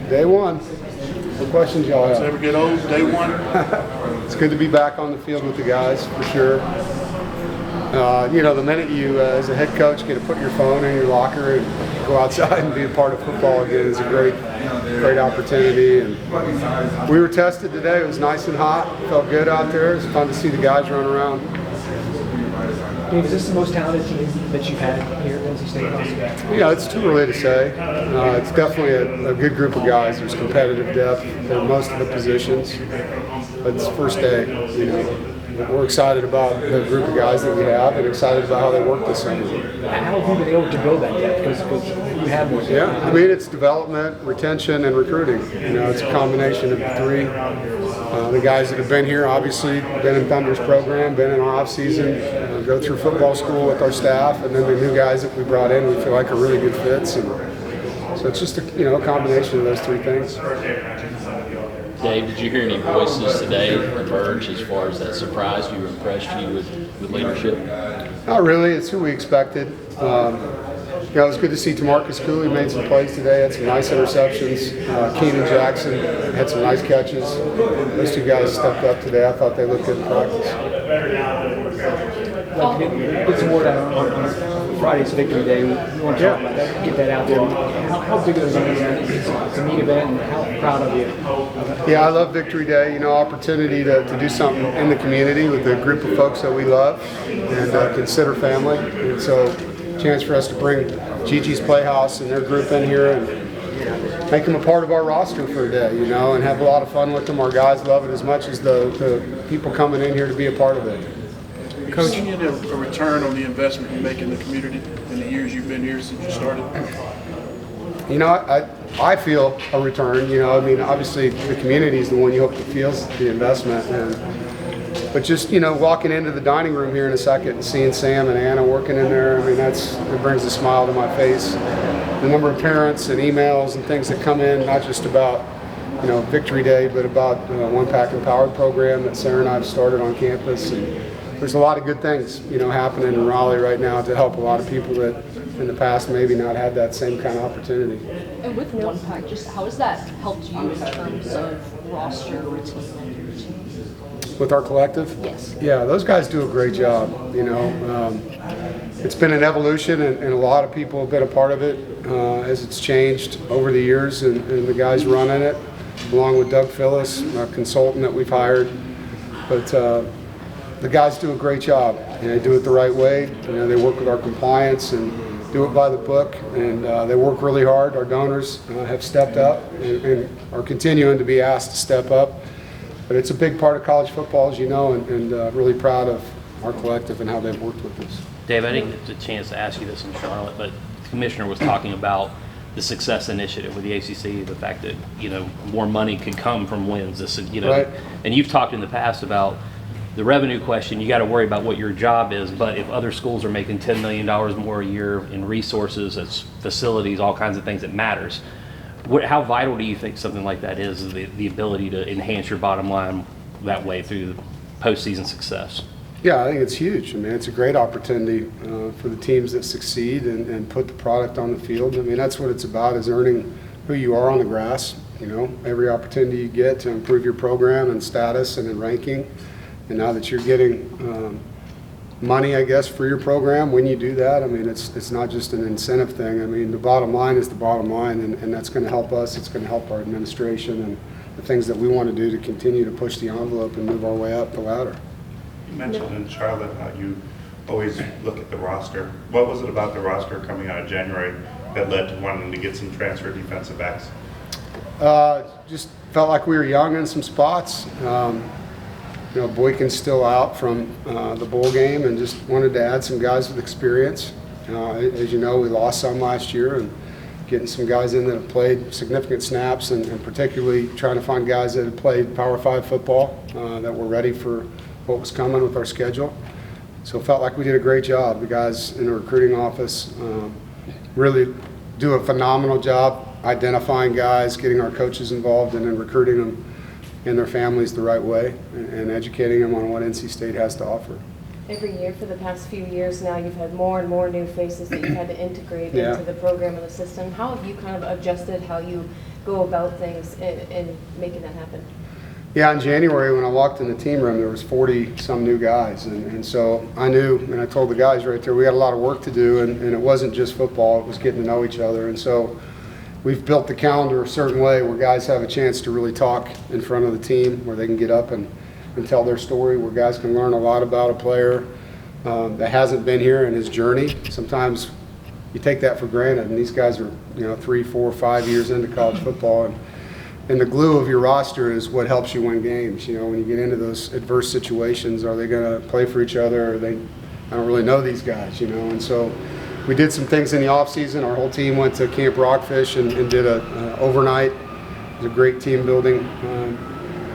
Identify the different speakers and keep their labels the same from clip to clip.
Speaker 1: Day one. What questions y'all have?
Speaker 2: Does it ever get old, day one?
Speaker 1: It's good to be back on the field with the guys, for sure. The minute you, as a head coach, get to put your phone in your locker and go outside and be a part of football again is a great opportunity. And we were tested today. It was nice and hot. Felt good out there. It was fun to see the guys run around.
Speaker 3: Dave, is this the most talented team that you've had here at NC State?
Speaker 1: It's too early to say. It's definitely a good group of guys. There's competitive depth in most of the positions. But it's first day, We're excited about the group of guys that we have and excited about how they work this summer.
Speaker 3: How have you been able to build that depth? Because you have more.
Speaker 1: Yeah, it's development, retention, and recruiting. It's a combination of the three. The guys that have been here, obviously, been in Thunder's program, been in our off-season, go through football school with our staff, and then the new guys that we brought in we feel like are really good fits. And so it's just a combination of those three things.
Speaker 4: Dave, did you hear any voices today emerge as far as that surprised you or impressed you with leadership?
Speaker 1: Not really. It's who we expected. It was good to see Tamarcus Cooley made some plays today, had some nice interceptions. Keenan Jackson had some nice catches. Those two guys stepped up today. I thought they looked good in practice.
Speaker 3: Get some word out on Friday's Victory Day. We want to talk about that, get that out there. How big of an event is it? It's a neat event, and how proud of you?
Speaker 1: Yeah, I love Victory Day. Opportunity to do something in the community with a group of folks that we love and consider family. And so, chance for us to bring Gigi's Playhouse and their group in here and make them a part of our roster for a day, and have a lot of fun with them. Our guys love it as much as the people coming in here to be a part of it.
Speaker 2: Coach, you need a return on the investment you make in the community in the years you've been here since you started?
Speaker 1: I feel a return. Obviously the community is the one you hope that feels the investment. But just, walking into the dining room here in a second and seeing Sam and Anna working in there, it brings a smile to my face. The number of parents and emails and things that come in, not just about, Victory Day, but about One Pack Empowered program that Sarah and I have started on campus. And there's a lot of good things, happening in Raleigh right now to help a lot of people that in the past maybe not had that same kind of opportunity.
Speaker 5: And with One Pack, just how has that helped you in terms of roster routine?
Speaker 1: With our collective?
Speaker 5: Yes.
Speaker 1: Yeah, those guys do a great job. It's been an evolution, and a lot of people have been a part of it as it's changed over the years, and the guys running it, along with Doug Phillis, a consultant that we've hired. But the guys do a great job. They do it the right way. They work with our compliance and do it by the book, and they work really hard. Our donors have stepped up and are continuing to be asked to step up. But it's a big part of college football, as you know, and really proud of our collective and how they've worked with us.
Speaker 6: Dave, I didn't get the chance to ask you this in Charlotte, but the commissioner was talking about the success initiative with the ACC, the fact that more money could come from wins.
Speaker 1: Right.
Speaker 6: And you've talked in the past about the revenue question. You got to worry about what your job is, but if other schools are making $10 million more a year in resources, as facilities, all kinds of things, it matters. How vital do you think something like that is, the ability to enhance your bottom line that way through the postseason success?
Speaker 1: Yeah, I think it's huge. It's a great opportunity for the teams that succeed and put the product on the field. That's what it's about, is earning who you are on the grass. Every opportunity you get to improve your program and status and in ranking. And now that you're getting money, I guess, for your program, when you do that, it's not just an incentive thing. The bottom line is the bottom line, and that's going to help us. It's going to help our administration and the things that we want to do to continue to push the envelope and move our way up the ladder.
Speaker 7: You mentioned in Charlotte how you always look at the roster. What was it about the roster coming out of January that led to wanting to get some transfer defensive backs?
Speaker 1: Just felt like we were young in some spots. Boykin's still out from the bowl game, and just wanted to add some guys with experience. As you know, we lost some last year, and getting some guys in that have played significant snaps, and particularly trying to find guys that have played Power 5 football that were ready for what was coming with our schedule. So it felt like we did a great job. The guys in the recruiting office really do a phenomenal job identifying guys, getting our coaches involved, and then recruiting them and their families the right way, and educating them on what NC State has to offer.
Speaker 8: Every year for the past few years now, you've had more and more new faces that you've had to integrate into the program and the system. How have you kind of adjusted how you go about things in making that happen?
Speaker 1: Yeah, in January when I walked in the team room, there was 40-some new guys, and so I knew, and I told the guys right there, we had a lot of work to do, and it wasn't just football, it was getting to know each other, and so we've built the calendar a certain way where guys have a chance to really talk in front of the team, where they can get up and tell their story, where guys can learn a lot about a player that hasn't been here in his journey. Sometimes you take that for granted, and these guys are 3, 4, 5 years into college football, and the glue of your roster is what helps you win games. When you get into those adverse situations, are they going to play for each other? I don't really know these guys, and so we did some things in the off season. Our whole team went to Camp Rockfish and did a overnight. It was a great team building,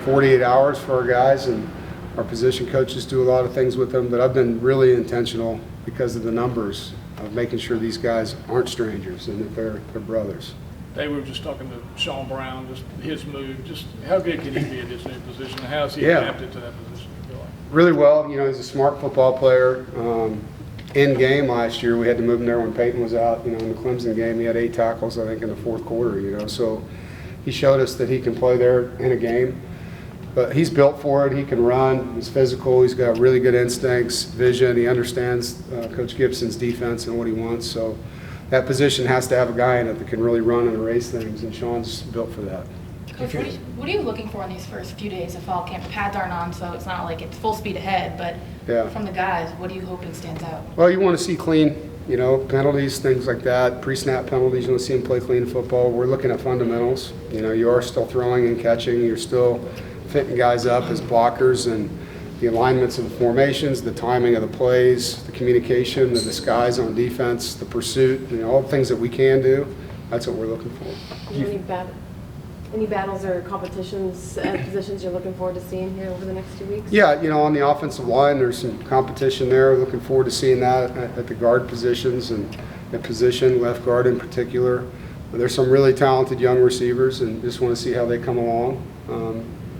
Speaker 1: 48 hours for our guys, and our position coaches do a lot of things with them. But I've been really intentional because of the numbers of making sure these guys aren't strangers and that they're brothers.
Speaker 9: Dave, we were just talking to Sean Brown, just his move, just how good can he be at this new position? How has he adapted to that position? You feel like?
Speaker 1: Really well. He's a smart football player. In game last year, we had to move him there when Peyton was out. In the Clemson game, he had 8 tackles, I think, in the fourth quarter. So he showed us that he can play there in a game. But he's built for it. He can run. He's physical. He's got really good instincts, vision. He understands Coach Gibson's defense and what he wants. So that position has to have a guy in it that can really run and erase things, and Sean's built for that.
Speaker 10: Coach, what are you looking for in these first few days of fall camp? Pads aren't on, so it's not like it's full speed ahead, but from the guys, what are you hoping stands out?
Speaker 1: Well, you want to see clean, penalties, things like that, pre-snap penalties. You want to see them play clean football. We're looking at fundamentals. You are still throwing and catching. You're still fitting guys up as blockers, and the alignments of the formations, the timing of the plays, the communication, the disguise on defense, the pursuit, all the things that we can do. That's what we're looking for.
Speaker 8: Any battles or competitions at positions you're looking forward to seeing here over the next 2 weeks?
Speaker 1: Yeah, on the offensive line, there's some competition there. Looking forward to seeing that at the guard positions and at position, left guard in particular. There's some really talented young receivers, and just want to see how they come along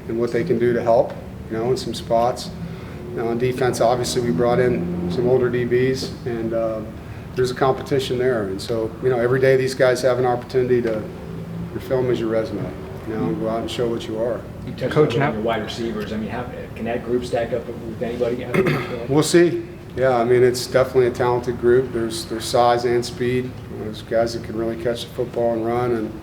Speaker 1: and what they can do to help, in some spots. On defense, obviously, we brought in some older DBs, and there's a competition there. And so, every day these guys have an opportunity to film as your resume, and go out and show what you are.
Speaker 3: You touched on your wide receivers. I mean, can that group stack up with anybody?
Speaker 1: We'll see. Yeah, it's definitely a talented group. There's size and speed. There's guys that can really catch the football and run, and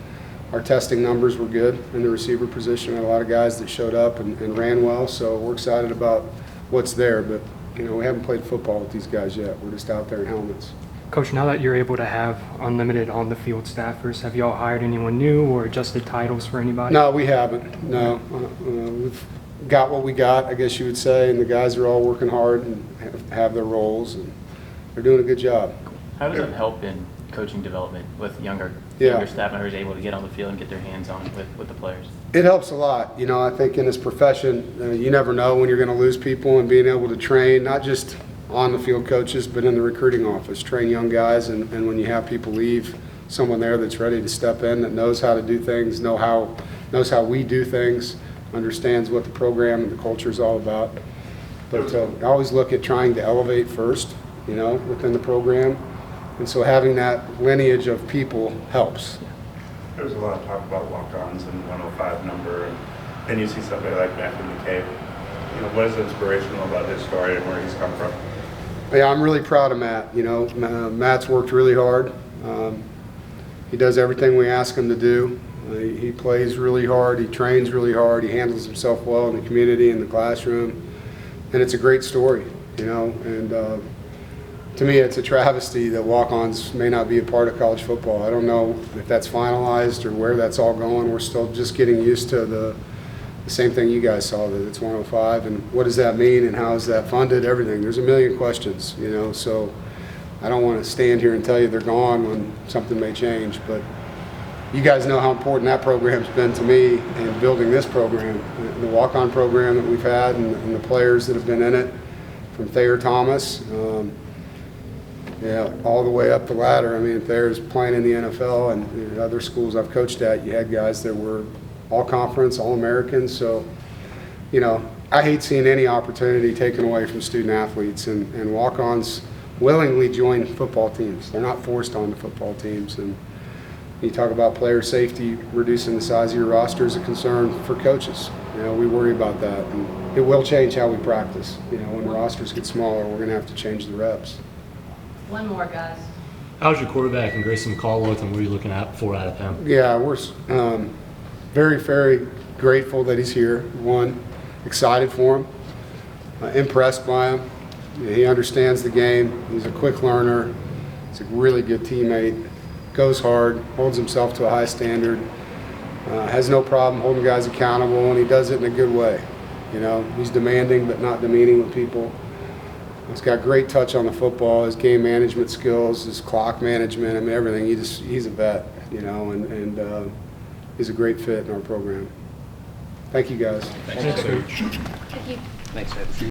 Speaker 1: our testing numbers were good in the receiver position. We had a lot of guys that showed up and ran well, so we're excited about what's there. But, we haven't played football with these guys yet. We're just out there in helmets.
Speaker 11: Coach, now that you're able to have unlimited on-the-field staffers, have y'all hired anyone new or adjusted titles for anybody?
Speaker 1: No, we haven't. No. We've got what we got, I guess you would say, and the guys are all working hard and have their roles, and they're doing a good job.
Speaker 12: How does that help in coaching development with younger staff members able to get on the field and get their hands on with the players? It
Speaker 1: helps a lot. I think in this profession, you never know when you're going to lose people, and being able to train, not just on the field coaches, but in the recruiting office, train young guys, and when you have people leave, someone there that's ready to step in, that knows how to do things, knows how we do things, understands what the program and the culture is all about. But I always look at trying to elevate first, within the program, and so having that lineage of people helps.
Speaker 7: There's a lot of talk about walk-ons and 105 number, and then you see somebody like Matthew McCabe. What is inspirational about his story and where he's come from?
Speaker 1: Yeah, I'm really proud of Matt. Matt's worked really hard. He does everything we ask him to do. He plays really hard. He trains really hard. He handles himself well in the community, in the classroom. And it's a great story, And to me, it's a travesty that walk-ons may not be a part of college football. I don't know if that's finalized or where that's all going. We're still just getting used to the same thing you guys saw, that it's 105, and what does that mean, and how is that funded, everything. There's a million questions, so I don't want to stand here and tell you they're gone when something may change, but you guys know how important that program's been to me in building this program, the walk-on program that we've had, and the players that have been in it, from Thayer Thomas, all the way up the ladder. Thayer's playing in the NFL, and other schools I've coached at, you had guys that were all-conference, all-Americans. So, I hate seeing any opportunity taken away from student-athletes, and walk-ons willingly join football teams. They're not forced onto football teams. And, You talk about player safety, reducing the size of your roster is a concern for coaches. You know, we worry about that. And it will change how we practice. You know, when rosters get smaller, we're going to have to change the reps.
Speaker 10: One more, guys.
Speaker 13: How's your quarterback and Grayson Mcall look, and what are you looking for out of him?
Speaker 1: Yeah, we're very, very grateful that he's here. One, excited for him, impressed by him. He understands the game. He's a quick learner. He's a really good teammate. Goes hard, holds himself to a high standard, has no problem holding guys accountable, and he does it in a good way. You know, he's demanding but not demeaning with people. He's got great touch on the football, his game management skills, his clock management, I mean, everything. He's a vet, you know, and he's a great fit in our program. Thank you, guys.
Speaker 6: Thanks, Coach.
Speaker 10: Thank you.
Speaker 6: Thanks, Coach.